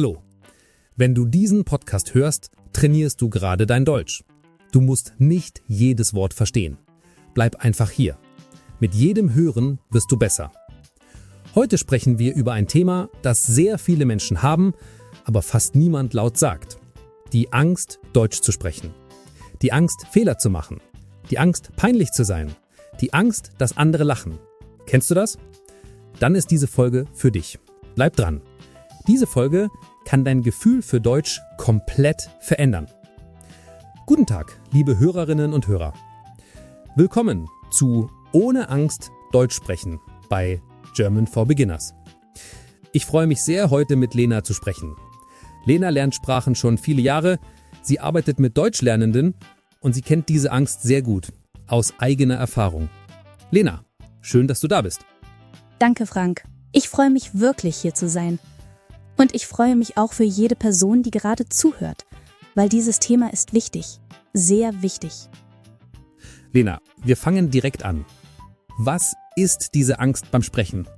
Hallo. Wenn du diesen Podcast hörst, trainierst du gerade dein Deutsch. Du musst nicht jedes Wort verstehen. Bleib einfach hier. Mit jedem Hören wirst du besser. Heute sprechen wir über ein Thema, das sehr viele Menschen haben, aber fast niemand laut sagt. Die Angst, Deutsch zu sprechen. Die Angst, Fehler zu machen. Die Angst, peinlich zu sein. Die Angst, dass andere lachen. Kennst du das? Dann ist diese Folge für dich. Bleib dran. Diese Folge kann dein Gefühl für Deutsch komplett verändern. Guten Tag, liebe Hörerinnen und Hörer. Willkommen zu Ohne Angst Deutsch sprechen bei German for Beginners. Ich freue mich sehr, heute mit Lena zu sprechen. Lena lernt Sprachen schon viele Jahre. Sie arbeitet mit Deutschlernenden und sie kennt diese Angst sehr gut, aus eigener Erfahrung. Lena, schön, dass du da bist. Danke, Frank. Ich freue mich wirklich, hier zu sein. Und ich freue mich auch für jede Person, die gerade zuhört, weil dieses Thema ist wichtig, sehr wichtig. Lena, wir fangen direkt an. Was ist diese Angst beim Sprechen?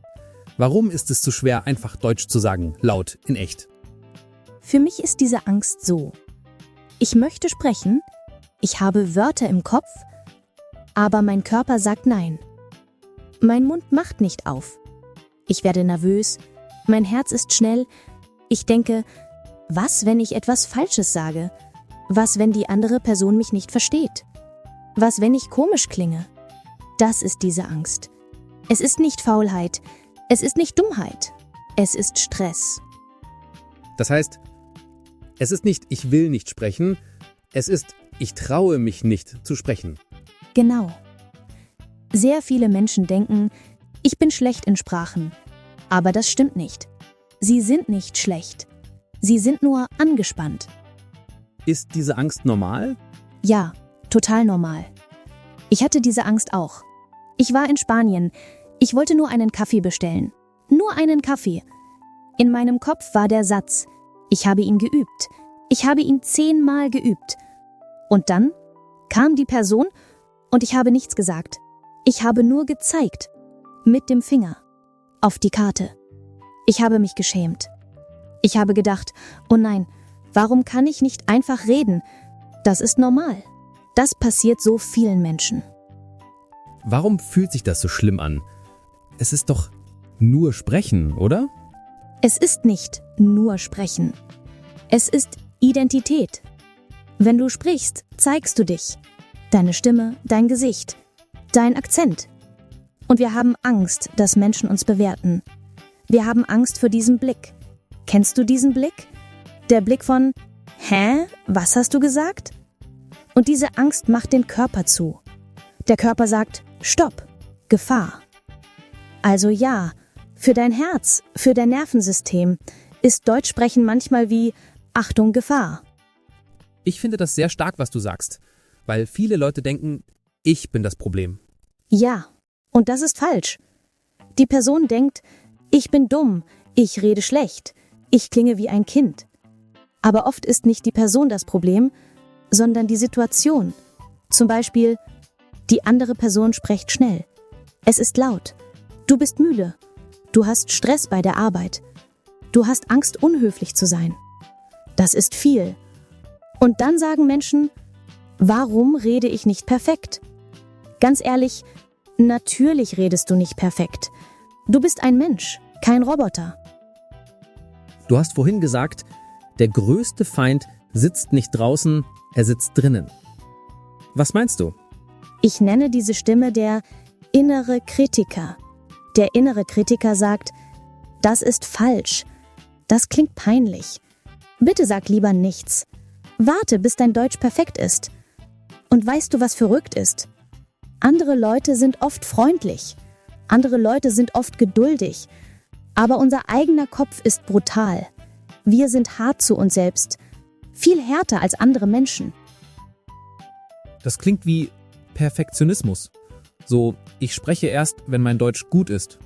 Warum ist es so schwer, einfach Deutsch zu sagen, laut, in echt? Für mich ist diese Angst so: Ich möchte sprechen, ich habe Wörter im Kopf, aber mein Körper sagt nein. Mein Mund macht nicht auf. Ich werde nervös, mein Herz ist schnell. Ich denke, was, wenn ich etwas Falsches sage? Was, wenn die andere Person mich nicht versteht? Was, wenn ich komisch klinge? Das ist diese Angst. Es ist nicht Faulheit, es ist nicht Dummheit, es ist Stress. Das heißt, es ist nicht, ich will nicht sprechen, es ist, ich traue mich nicht zu sprechen. Genau. Sehr viele Menschen denken, ich bin schlecht in Sprachen. Aber das stimmt nicht. Sie sind nicht schlecht. Sie sind nur angespannt. Ist diese Angst normal? Ja, total normal. Ich hatte diese Angst auch. Ich war in Spanien. Ich wollte nur einen Kaffee bestellen. Nur einen Kaffee. In meinem Kopf war der Satz: Ich habe ihn geübt. Ich habe ihn 10-mal geübt. Und dann kam die Person und ich habe nichts gesagt. Ich habe nur gezeigt. Mit dem Finger. Auf die Karte. Ich habe mich geschämt. Ich habe gedacht, oh nein, warum kann ich nicht einfach reden? Das ist normal. Das passiert so vielen Menschen. Warum fühlt sich das so schlimm an? Es ist doch nur Sprechen, oder? Es ist nicht nur Sprechen. Es ist Identität. Wenn du sprichst, zeigst du dich. Deine Stimme, dein Gesicht, dein Akzent. Und wir haben Angst, dass Menschen uns bewerten. Wir haben Angst vor diesem Blick. Kennst du diesen Blick? Der Blick von: Hä? Was hast du gesagt? Und diese Angst macht den Körper zu. Der Körper sagt: Stopp, Gefahr. Also ja, für dein Herz, für dein Nervensystem ist Deutschsprechen manchmal wie: Achtung, Gefahr. Ich finde das sehr stark, was du sagst, weil viele Leute denken, ich bin das Problem. Ja, und das ist falsch. Die Person denkt, ich bin dumm, ich rede schlecht, ich klinge wie ein Kind. Aber oft ist nicht die Person das Problem, sondern die Situation. Zum Beispiel, die andere Person spricht schnell. Es ist laut. Du bist müde. Du hast Stress bei der Arbeit. Du hast Angst, unhöflich zu sein. Das ist viel. Und dann sagen Menschen, warum rede ich nicht perfekt? Ganz ehrlich, natürlich redest du nicht perfekt. Du bist ein Mensch, kein Roboter. Du hast vorhin gesagt, der größte Feind sitzt nicht draußen, er sitzt drinnen. Was meinst du? Ich nenne diese Stimme der innere Kritiker. Der innere Kritiker sagt, das ist falsch. Das klingt peinlich. Bitte sag lieber nichts. Warte, bis dein Deutsch perfekt ist. Und weißt du, was verrückt ist? Andere Leute sind oft freundlich. Andere Leute sind oft geduldig. Aber unser eigener Kopf ist brutal. Wir sind hart zu uns selbst. Viel härter als andere Menschen. Das klingt wie Perfektionismus. So, ich spreche erst, wenn mein Deutsch gut ist.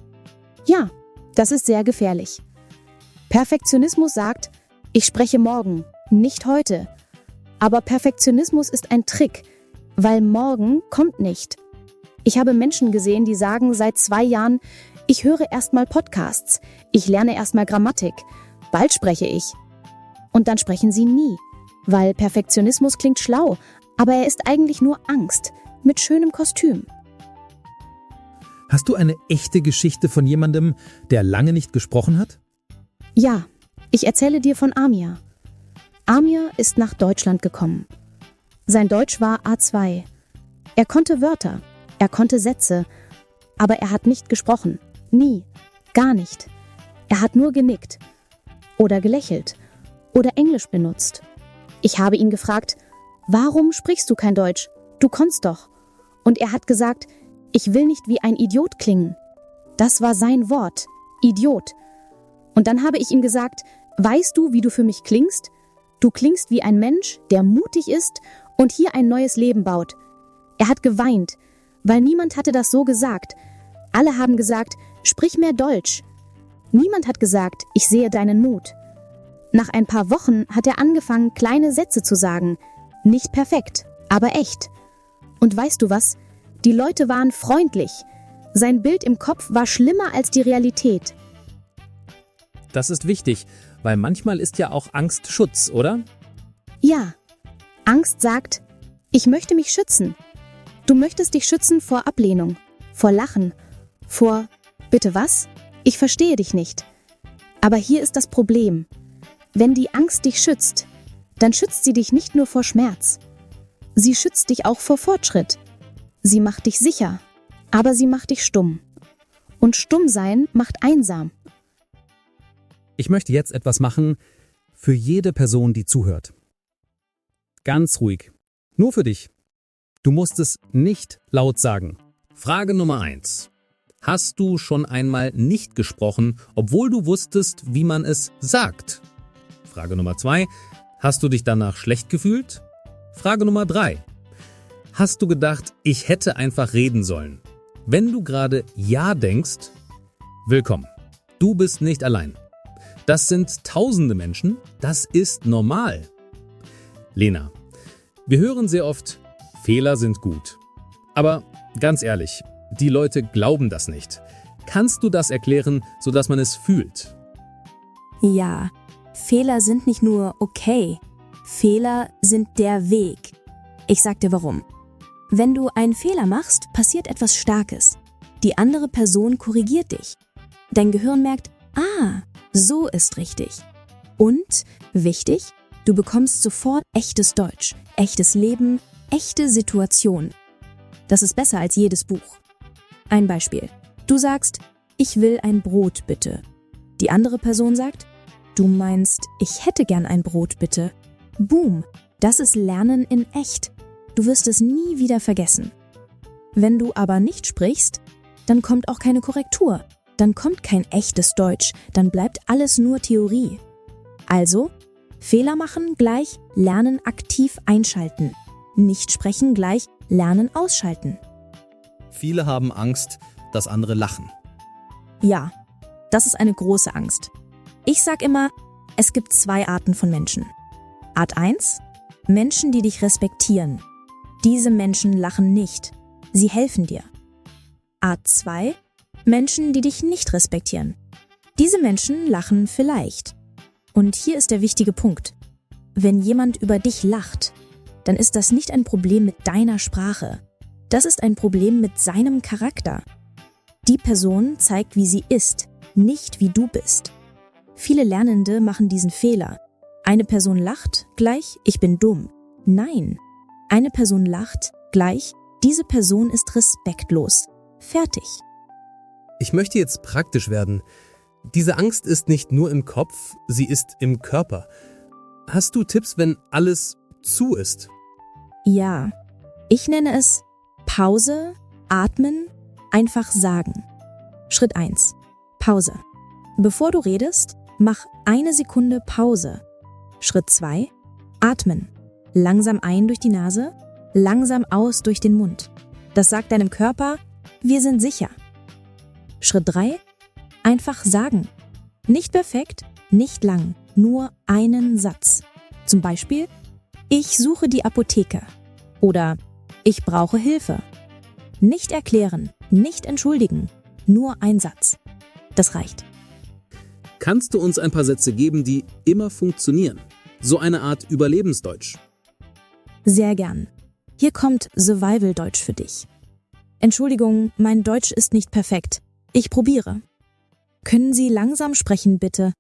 Ja, das ist sehr gefährlich. Perfektionismus sagt, ich spreche morgen, nicht heute. Aber Perfektionismus ist ein Trick, weil morgen kommt nicht. Ich habe Menschen gesehen, die sagen seit 2 Jahren, ich höre erstmal Podcasts, ich lerne erstmal Grammatik, bald spreche ich. Und dann sprechen sie nie, weil Perfektionismus klingt schlau, aber er ist eigentlich nur Angst mit schönem Kostüm. Hast du eine echte Geschichte von jemandem, der lange nicht gesprochen hat? Ja, ich erzähle dir von Amir. Amir ist nach Deutschland gekommen. Sein Deutsch war A2. Er konnte Wörter, er konnte Sätze, aber er hat nicht gesprochen. Nie, gar nicht. Er hat nur genickt oder gelächelt oder Englisch benutzt. Ich habe ihn gefragt, warum sprichst du kein Deutsch? Du kannst doch. Und er hat gesagt, ich will nicht wie ein Idiot klingen. Das war sein Wort, Idiot. Und dann habe ich ihm gesagt, weißt du, wie du für mich klingst? Du klingst wie ein Mensch, der mutig ist und hier ein neues Leben baut. Er hat geweint, weil niemand hatte das so gesagt. Alle haben gesagt, sprich mehr Deutsch. Niemand hat gesagt, ich sehe deinen Mut. Nach ein paar Wochen hat er angefangen, kleine Sätze zu sagen. Nicht perfekt, aber echt. Und weißt du was? Die Leute waren freundlich. Sein Bild im Kopf war schlimmer als die Realität. Das ist wichtig, weil manchmal ist ja auch Angst Schutz, oder? Ja, Angst sagt, ich möchte mich schützen. Du möchtest dich schützen vor Ablehnung, vor Lachen, vor, bitte was? Ich verstehe dich nicht. Aber hier ist das Problem. Wenn die Angst dich schützt, dann schützt sie dich nicht nur vor Schmerz. Sie schützt dich auch vor Fortschritt. Sie macht dich sicher, aber sie macht dich stumm. Und stumm sein macht einsam. Ich möchte jetzt etwas machen für jede Person, die zuhört. Ganz ruhig. Nur für dich. Du musst es nicht laut sagen. Frage Nummer 1. Hast du schon einmal nicht gesprochen, obwohl du wusstest, wie man es sagt? Frage Nummer 2. Hast du dich danach schlecht gefühlt? Frage Nummer 3. Hast du gedacht, ich hätte einfach reden sollen? Wenn du gerade Ja denkst, willkommen. Du bist nicht allein. Das sind tausende Menschen. Das ist normal. Lena, wir hören sehr oft, Fehler sind gut. Aber ganz ehrlich, die Leute glauben das nicht. Kannst du das erklären, sodass man es fühlt? Ja, Fehler sind nicht nur okay. Fehler sind der Weg. Ich sag dir warum. Wenn du einen Fehler machst, passiert etwas Starkes. Die andere Person korrigiert dich. Dein Gehirn merkt, so ist richtig. Und, wichtig, du bekommst sofort echtes Deutsch, echtes Leben, echte Situation. Das ist besser als jedes Buch. Ein Beispiel. Du sagst, ich will ein Brot bitte. Die andere Person sagt, du meinst, ich hätte gern ein Brot bitte. Boom, das ist Lernen in echt. Du wirst es nie wieder vergessen. Wenn du aber nicht sprichst, dann kommt auch keine Korrektur. Dann kommt kein echtes Deutsch, dann bleibt alles nur Theorie. Also, Fehler machen gleich Lernen aktiv einschalten. Nicht sprechen gleich Lernen ausschalten. Viele haben Angst, dass andere lachen. Ja, das ist eine große Angst. Ich sag immer, es gibt 2 Arten von Menschen. Art 1, Menschen, die dich respektieren. Diese Menschen lachen nicht. Sie helfen dir. Art 2, Menschen, die dich nicht respektieren. Diese Menschen lachen vielleicht. Und hier ist der wichtige Punkt. Wenn jemand über dich lacht, dann ist das nicht ein Problem mit deiner Sprache. Das ist ein Problem mit seinem Charakter. Die Person zeigt, wie sie ist, nicht wie du bist. Viele Lernende machen diesen Fehler. Eine Person lacht, gleich, ich bin dumm. Nein. Eine Person lacht, gleich, diese Person ist respektlos. Fertig. Ich möchte jetzt praktisch werden. Diese Angst ist nicht nur im Kopf, sie ist im Körper. Hast du Tipps, wenn alles zu ist? Ja, ich nenne es Pause, atmen, einfach sagen. Schritt 1. Pause. Bevor du redest, mach 1 Sekunde Pause. Schritt 2. Atmen. Langsam ein durch die Nase, langsam aus durch den Mund. Das sagt deinem Körper, wir sind sicher. Schritt 3. Einfach sagen. Nicht perfekt, nicht lang, nur einen Satz. Zum Beispiel, ich suche die Apotheke. Oder ich brauche Hilfe. Nicht erklären, nicht entschuldigen, nur ein Satz. Das reicht. Kannst du uns ein paar Sätze geben, die immer funktionieren? So eine Art Überlebensdeutsch. Sehr gern. Hier kommt Survival-Deutsch für dich. Entschuldigung, mein Deutsch ist nicht perfekt. Ich probiere. Können Sie langsam sprechen, bitte?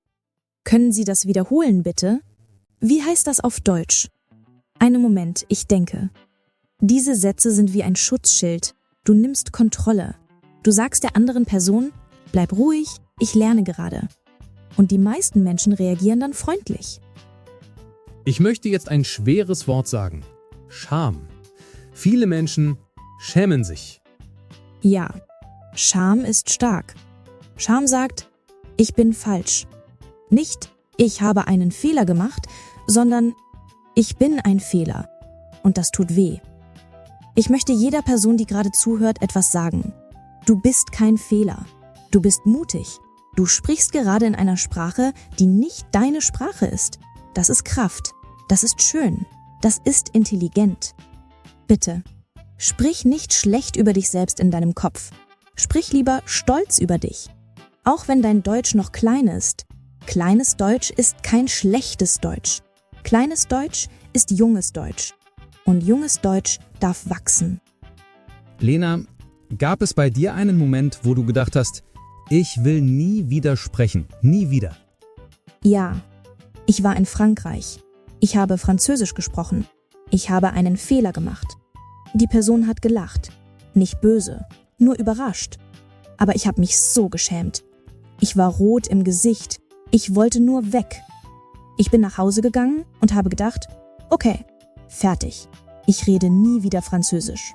Können Sie das wiederholen, bitte? Wie heißt das auf Deutsch? Einen Moment, ich denke. Diese Sätze sind wie ein Schutzschild. Du nimmst Kontrolle. Du sagst der anderen Person, bleib ruhig, ich lerne gerade. Und die meisten Menschen reagieren dann freundlich. Ich möchte jetzt ein schweres Wort sagen. Scham. Viele Menschen schämen sich. Ja, Scham ist stark. Scham sagt, ich bin falsch. Nicht, ich habe einen Fehler gemacht, sondern ich bin ein Fehler. Und das tut weh. Ich möchte jeder Person, die gerade zuhört, etwas sagen. Du bist kein Fehler. Du bist mutig. Du sprichst gerade in einer Sprache, die nicht deine Sprache ist. Das ist Kraft. Das ist schön. Das ist intelligent. Bitte, sprich nicht schlecht über dich selbst in deinem Kopf. Sprich lieber stolz über dich. Auch wenn dein Deutsch noch klein ist. Kleines Deutsch ist kein schlechtes Deutsch. Kleines Deutsch ist junges Deutsch. Und junges Deutsch darf wachsen. Lena, gab es bei dir einen Moment, wo du gedacht hast, ich will nie wieder sprechen, nie wieder? Ja, ich war in Frankreich. Ich habe Französisch gesprochen. Ich habe einen Fehler gemacht. Die Person hat gelacht. Nicht böse, nur überrascht. Aber ich habe mich so geschämt. Ich war rot im Gesicht. Ich wollte nur weg. Ich bin nach Hause gegangen und habe gedacht, okay, fertig. Ich rede nie wieder Französisch.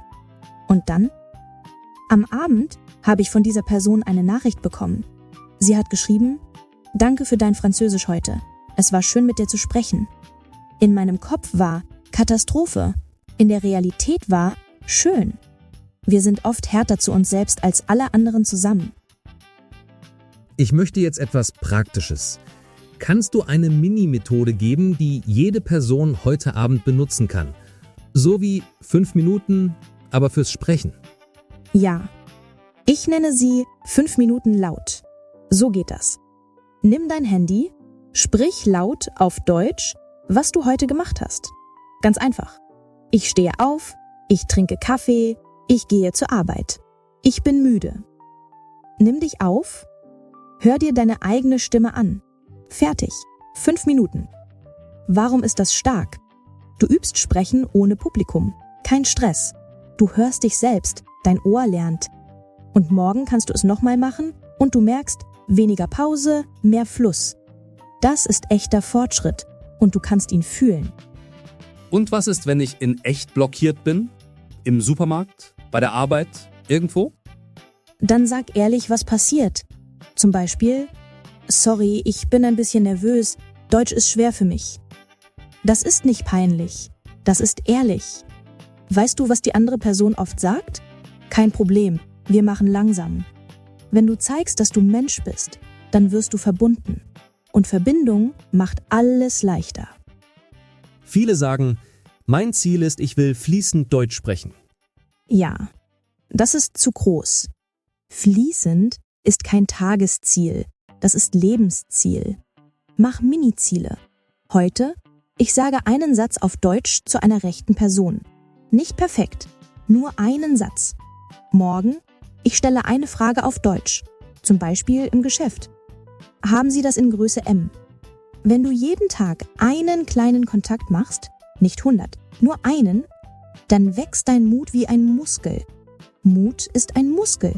Und dann? Am Abend habe ich von dieser Person eine Nachricht bekommen. Sie hat geschrieben, danke für dein Französisch heute. Es war schön mit dir zu sprechen. In meinem Kopf war Katastrophe. In der Realität war schön. Wir sind oft härter zu uns selbst als alle anderen zusammen. Ich möchte jetzt etwas Praktisches. Kannst du eine Mini-Methode geben, die jede Person heute Abend benutzen kann? So wie 5 Minuten, aber fürs Sprechen. Ja. Ich nenne sie 5 Minuten laut. So geht das. Nimm dein Handy, sprich laut auf Deutsch, was du heute gemacht hast. Ganz einfach. Ich stehe auf, ich trinke Kaffee, ich gehe zur Arbeit. Ich bin müde. Nimm dich auf, hör dir deine eigene Stimme an. Fertig. 5 Minuten. Warum ist das stark? Du übst Sprechen ohne Publikum. Kein Stress. Du hörst dich selbst, dein Ohr lernt. Und morgen kannst du es nochmal machen und du merkst, weniger Pause, mehr Fluss. Das ist echter Fortschritt und du kannst ihn fühlen. Und was ist, wenn ich in echt blockiert bin? Im Supermarkt? Bei der Arbeit? Irgendwo? Dann sag ehrlich, was passiert. Zum Beispiel, sorry, ich bin ein bisschen nervös, Deutsch ist schwer für mich. Das ist nicht peinlich, das ist ehrlich. Weißt du, was die andere Person oft sagt? Kein Problem, wir machen langsam. Wenn du zeigst, dass du Mensch bist, dann wirst du verbunden. Und Verbindung macht alles leichter. Viele sagen, mein Ziel ist, ich will fließend Deutsch sprechen. Ja, das ist zu groß. Fließend ist kein Tagesziel, das ist Lebensziel. Mach Mini-Ziele. Heute, ich sage einen Satz auf Deutsch zu einer rechten Person. Nicht perfekt, nur einen Satz. Morgen, ich stelle eine Frage auf Deutsch, zum Beispiel im Geschäft. Haben Sie das in Größe M? Wenn du jeden Tag einen kleinen Kontakt machst, nicht 100, nur einen, dann wächst dein Mut wie ein Muskel. Mut ist ein Muskel.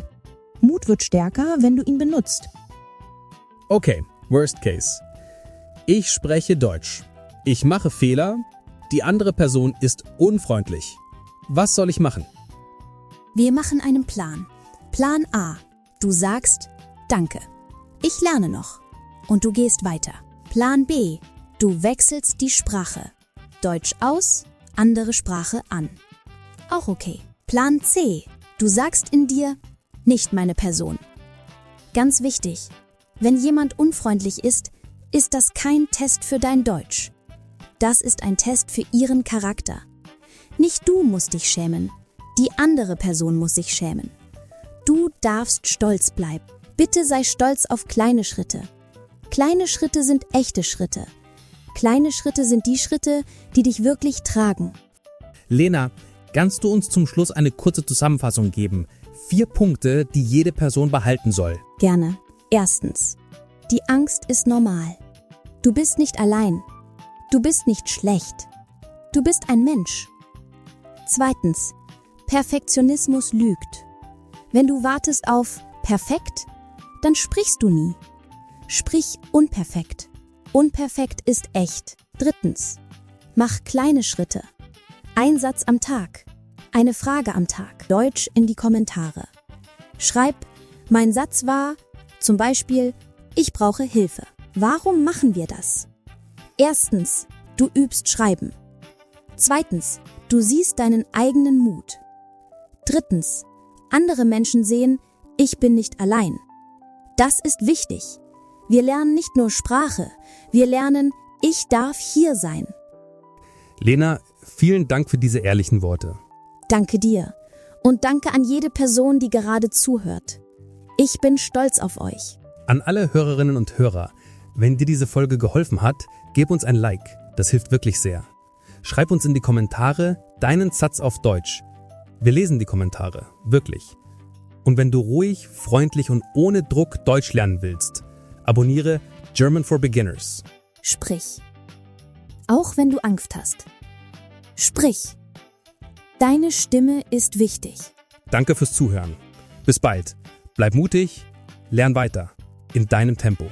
Mut wird stärker, wenn du ihn benutzt. Okay, worst case. Ich spreche Deutsch. Ich mache Fehler. Die andere Person ist unfreundlich. Was soll ich machen? Wir machen einen Plan. Plan A. Du sagst Danke. Ich lerne noch. Und du gehst weiter. Plan B. Du wechselst die Sprache. Deutsch aus, andere Sprache an. Auch okay. Plan C. Du sagst in dir, nicht meine Person. Ganz wichtig, wenn jemand unfreundlich ist, ist das kein Test für dein Deutsch. Das ist ein Test für ihren Charakter. Nicht du musst dich schämen, die andere Person muss sich schämen. Du darfst stolz bleiben. Bitte sei stolz auf kleine Schritte. Kleine Schritte sind echte Schritte. Kleine Schritte sind die Schritte, die dich wirklich tragen. Lena, kannst du uns zum Schluss eine kurze Zusammenfassung geben? 4 Punkte, die jede Person behalten soll. Gerne. Erstens. Die Angst ist normal. Du bist nicht allein. Du bist nicht schlecht. Du bist ein Mensch. Zweitens. Perfektionismus lügt. Wenn du wartest auf perfekt, dann sprichst du nie. Sprich unperfekt. Unperfekt ist echt. Drittens. Mach kleine Schritte. Ein Satz am Tag. Eine Frage am Tag. Deutsch in die Kommentare. Schreib, mein Satz war, zum Beispiel, ich brauche Hilfe. Warum machen wir das? Erstens, du übst Schreiben. Zweitens, du siehst deinen eigenen Mut. Drittens, andere Menschen sehen, ich bin nicht allein. Das ist wichtig. Wir lernen nicht nur Sprache, wir lernen, ich darf hier sein. Lena, vielen Dank für diese ehrlichen Worte. Danke dir und danke an jede Person, die gerade zuhört. Ich bin stolz auf euch. An alle Hörerinnen und Hörer, wenn dir diese Folge geholfen hat, gib uns ein Like. Das hilft wirklich sehr. Schreib uns in die Kommentare deinen Satz auf Deutsch. Wir lesen die Kommentare, wirklich. Und wenn du ruhig, freundlich und ohne Druck Deutsch lernen willst, abonniere German for Beginners. Sprich. Auch wenn du Angst hast. Sprich. Deine Stimme ist wichtig. Danke fürs Zuhören. Bis bald. Bleib mutig, lern weiter. In deinem Tempo.